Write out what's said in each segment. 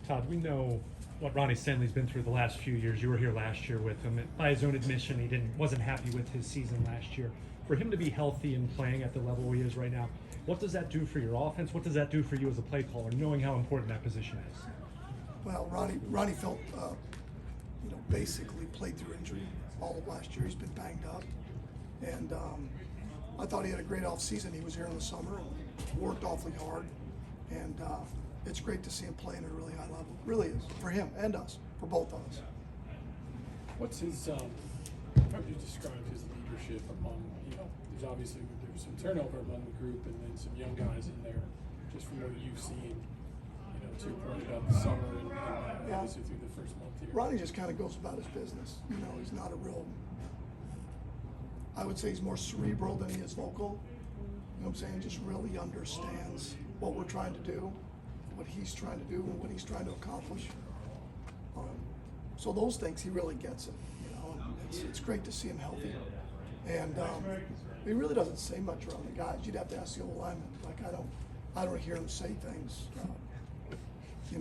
Todd, we know what Ronnie Stanley's been through the last few years. You were here last year with him. And by his own admission, he wasn't happy with his season last year. For him to be healthy and playing at the level he is right now, what does that do for your offense? What does that do for you as a play caller, knowing how important that position is? Well, Ronnie felt, basically played through injury all of last year. He's been banged up, and I thought he had a great off season. He was here in the summer and worked awfully hard, and it's great to see him play at a really high level. It really is, for him and us, for both of us. What's his, how would you describe his leadership among, there's obviously there was some turnover among the group and then some young guys in there, just from what you've seen, to your point about the summer and obviously through the first month here. Ronnie just kind of goes about his business. He's not a real, I would say he's more cerebral than he is vocal. You know what I'm saying? Just really understands what we're trying to do, what he's trying to do, and what he's trying to accomplish. So those things, he really gets it. It's great to see him healthy. And he really doesn't say much around the guys. You'd have to ask the old lineman. Like, I don't hear him say things,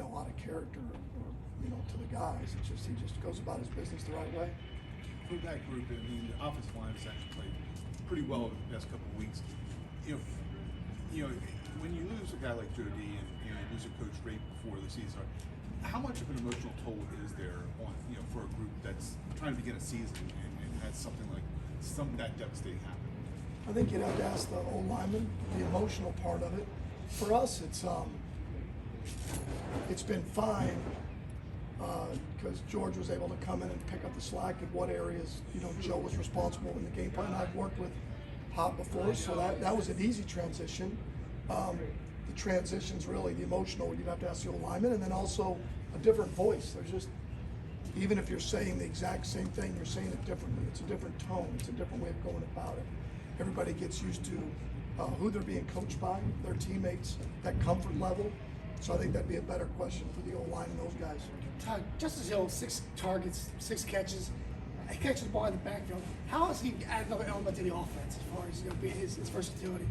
out of character or to the guys. It's just, he just goes about his business the right way. For that group, the offensive line has actually played pretty well over the past couple of weeks. When you lose a guy like Jody and you lose a coach right before the season, how much of an emotional toll is there on for a group that's trying to begin a season and has something that devastating happen? I think you'd have to ask the old lineman, the emotional part of it. For us, it's been fine because George was able to come in and pick up the slack in what areas Joe was responsible in the game plan. I've worked with Hop before, so that was an easy transition. The transition's really the emotional. You'd have to ask the old lineman, and then also a different voice. There's just, even if you're saying the exact same thing, you're saying it differently. It's a different tone. It's a different way of going about it. Everybody gets used to who they're being coached by, their teammates, that comfort level. So I think that'd be a better question for the old line and those guys. Todd, Justice Hill, 6 targets, 6 catches. He catches the ball in the backfield. How has he added another element to the offense as far as his versatility?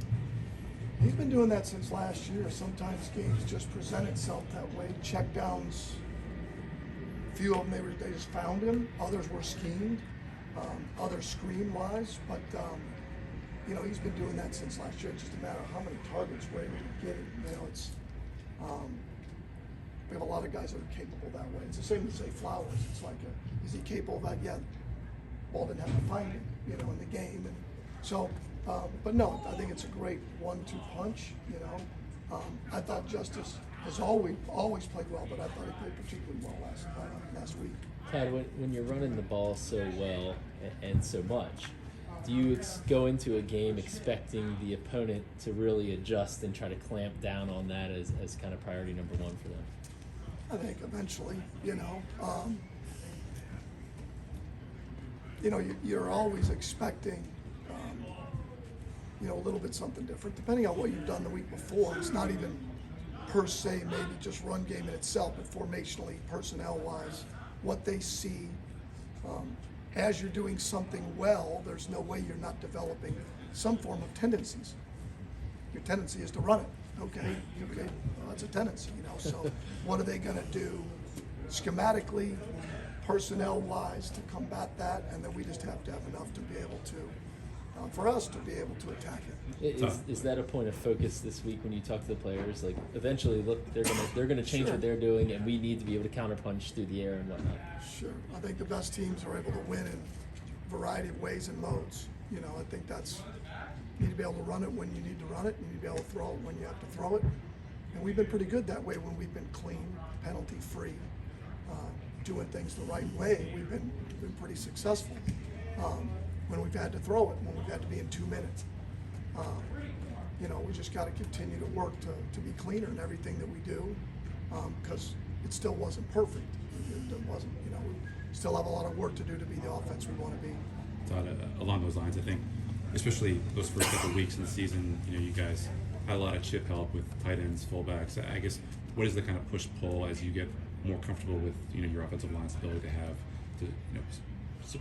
He's been doing that since last year. Sometimes games just present itself that way. Check downs, a few of them they just found him. Others were schemed. Others screen wise, but he's been doing that since last year. It's just a matter of how many targets we're able to get him. We have a lot of guys that are capable that way. It's the same as say Flowers. It's like, is he capable of that? Yeah. Ball didn't have to find him, in the game, and so. But no, I think it's a great 1-2 punch. I thought Justice has always played well, but I thought he played particularly well last week. Todd, when you're running the ball so well and so much, do you go into a game expecting the opponent to really adjust and try to clamp down on that as kind of priority number one for them? I think eventually, you're always expecting, a little bit something different, depending on what you've done the week before. It's not even per se maybe just run game in itself, but formationally, personnel-wise, what they see. As you're doing something well, there's no way you're not developing some form of tendencies. Your tendency is to run it, okay? Well, that's a tendency, so what are they gonna do schematically, personnel-wise to combat that? And then we just have to have enough to be able to, for us to be able to attack it. Is that a point of focus this week when you talk to the players? Like, eventually, look, they're gonna change Sure. what they're doing, and we need to be able to counterpunch through the air and whatnot. Sure. I think the best teams are able to win in a variety of ways and modes. I think you need to be able to run it when you need to run it, and you need to be able to throw it when you have to throw it. And we've been pretty good that way when we've been clean, penalty-free, doing things the right way. We've been pretty successful. When we've had to throw it, when we've had to be in 2 minutes. We just got to continue to work to be cleaner in everything that we do, because it still wasn't perfect. It wasn't, we still have a lot of work to do to be the offense we want to be. Todd, along those lines, I think, especially those first couple of weeks in the season, you guys had a lot of chip help with tight ends, fullbacks. I guess, what is the kind of push-pull as you get more comfortable with, your offensive line's ability to have to,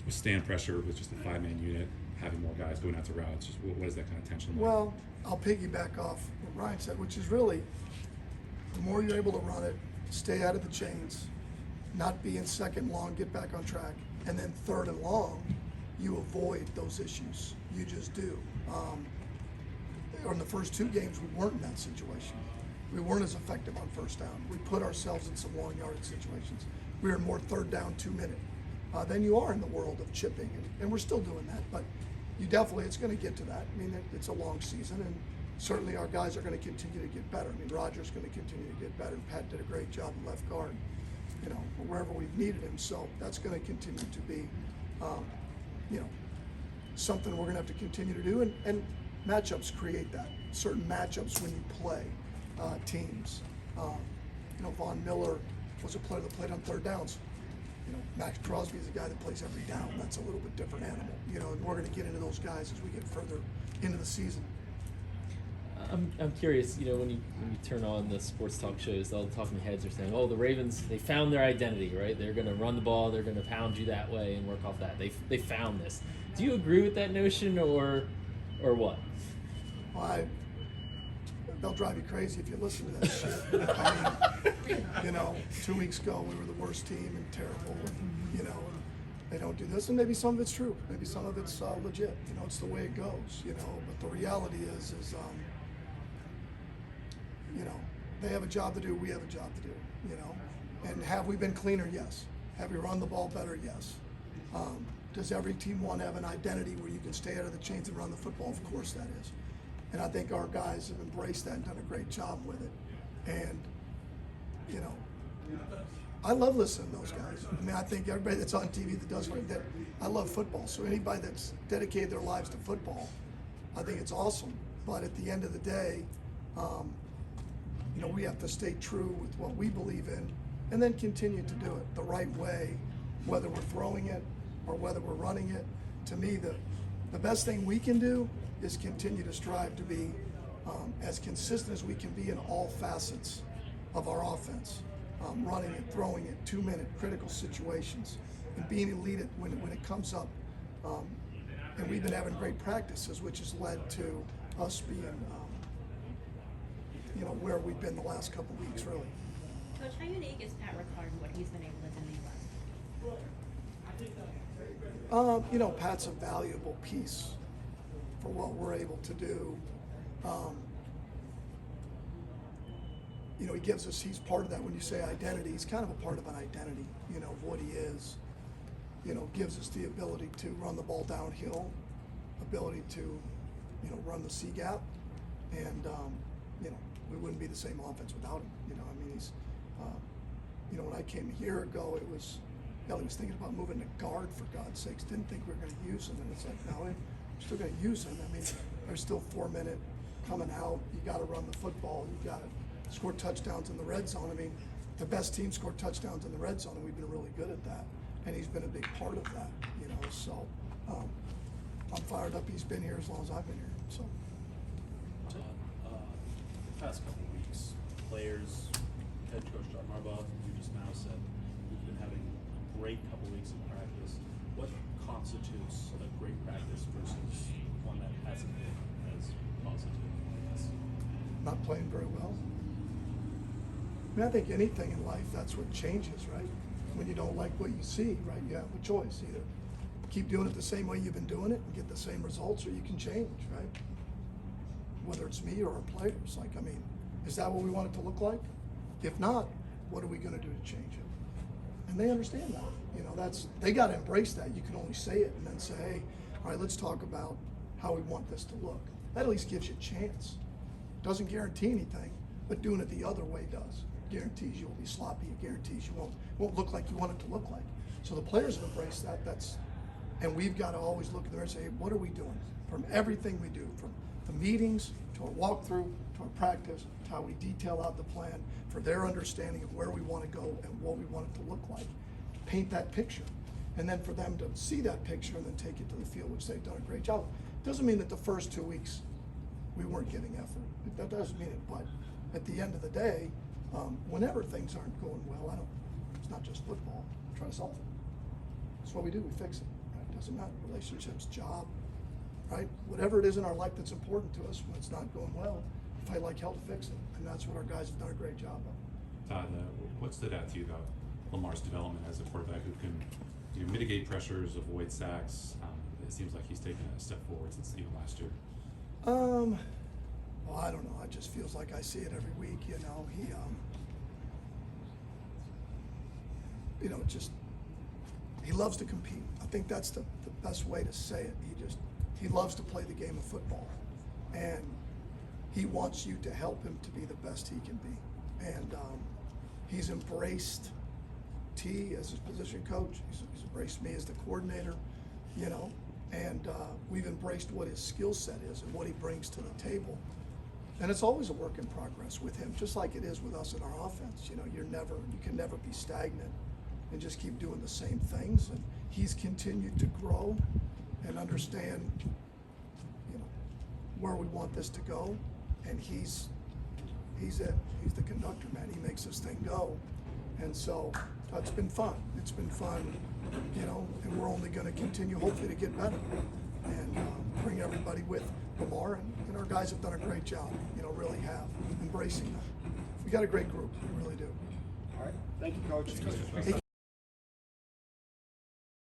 withstand pressure with just a 5-man unit, having more guys going out to routes? Just what is that kind of tension like? Well, I'll piggyback off what Ryan said, which is really, the more you're able to run it, stay out of the chains, not be in second long, get back on track, and then third and long, you avoid those issues. You just do. In the first two games, we weren't in that situation. We weren't as effective on first down. We put ourselves in some long yardage situations. We were more third down, 2 minute than you are in the world of chipping, and we're still doing that. But you definitely, it's going to get to that. I mean, it's a long season, and certainly our guys are going to continue to get better. I mean, Roger's going to continue to get better, and Pat did a great job in left guard, you know, wherever we've needed him. So that's going to continue to be, you know, something we're going to have to continue to do, and matchups create that. Certain matchups when you play teams. You know, Von Miller was a player that played on third downs. You know, Max Crosby is a guy that plays every down. That's a little bit different animal. You know, and we're going to get into those guys as we get further into the season. I'm curious, you know, when you turn on the sports talk shows, all the talking heads are saying, oh, the Ravens, they found their identity, right? They're going to run the ball, they're going to pound you that way and work off that. They found this. Do you agree with that notion, or what? Well, they'll drive you crazy if you listen to that shit. I mean, you know, 2 weeks ago we were the worst team and terrible, and, you know, they don't do this, and maybe some of it's true, maybe some of it's legit. You know, it's the way it goes. You know, but the reality is you know, they have a job to do, we have a job to do, you know. And have we been cleaner? Yes. Have we run the ball better? Yes. Does every team want to have an identity where you can stay out of the chains and run the football? Of course that is. And I think our guys have embraced that and done a great job with it. And, you know, I love listening to those guys. I mean, I think everybody that's on TV that does that, I love football. So anybody that's dedicated their lives to football, I think it's awesome. But at the end of the day, you know, we have to stay true with what we believe in and then continue to do it the right way, whether we're throwing it or whether we're running it. To me, the best thing we can do is continue to strive to be as consistent as we can be in all facets of our offense. Running it, throwing it, 2 minute critical situations, and being elite when it comes up. And we've been having great practices, which has led to us being you know, where we've been the last couple of weeks, really. Coach, how unique is Pat Ricard and what he's been able to do in the West? You know, Pat's a valuable piece for what we're able to do. You know, he's part of that. When you say identity, he's kind of a part of an identity, you know, of what he is. You know, gives us the ability to run the ball downhill, ability to, you know, run the C gap, and, you know, we wouldn't be the same offense without him. You know, I mean, he's, you know, when I came a year ago, it was, Ellie was thinking about moving to guard, for God's sakes. Didn't think we were going to use him. And it's like, no, we're still going to use him. I mean, there's still 4 minute coming out. You got to run the football. You got to score touchdowns in the red zone. I mean, the best team scored touchdowns in the red zone, and we've been really good at that. And he's been a big part of that, you know. So I'm fired up. He's been here as long as I've been here. So. Todd, the past couple of weeks, players, head coach Todd Monken, you just now said we've been having a great couple of weeks of practice. What constitutes a great practice versus one that hasn't been as positive as? Not playing very well. I mean, I think anything in life, that's what changes, right? When you don't like what you see, right? You have a choice. Either keep doing it the same way you've been doing it and get the same results, or you can change, right? Whether it's me or our players. Like, I mean, is that what we want it to look like? If not, what are we going to do to change it? And they understand that. You know, they got to embrace that. You can only say it and then say, hey, all right, let's talk about how we want this to look. That at least gives you a chance. Doesn't guarantee anything, but doing it the other way does. Guarantees you won't be sloppy. It guarantees you won't look like you want it to look like. So the players have embraced that. And we've got to always look at the mirror and say, hey, what are we doing? From everything we do, from the meetings to our walkthrough to our practice to how we detail out the plan, for their understanding of where we want to go and what we want it to look like. Paint that picture. And then for them to see that picture and then take it to the field, which they've done a great job. Doesn't mean that the first 2 weeks we weren't giving effort. That doesn't mean it, but at the end of the day, whenever things aren't going well, it's not just football, try to solve it. That's what we do, we fix it. Right? Doesn't matter, relationships, job, right? Whatever it is in our life that's important to us, when it's not going well, fight like hell to fix it. And that's what our guys have done a great job of. Todd, what stood out to you about Lamar's development as a quarterback who can, mitigate pressures, avoid sacks? It seems like he's taken a step forward since even last year. Well, I don't know. It just feels like I see it every week. He, he loves to compete. I think that's the best way to say it. He loves to play the game of football, and he wants you to help him to be the best he can be. And he's embraced T as his position coach. He's embraced me as the coordinator, and we've embraced what his skill set is and what he brings to the table. And it's always a work in progress with him, just like it is with us in our offense. You can never be stagnant and just keep doing the same things. And he's continued to grow and understand, where we want this to go. And he's it. He's the conductor, man. He makes this thing go. And so it's been fun. It's been fun, and we're only going to continue, hopefully, to get better and bring everybody with Lamar. And our guys have done a great job, really have, embracing that. We got a great group, we really do. All right. Thank you, Coach.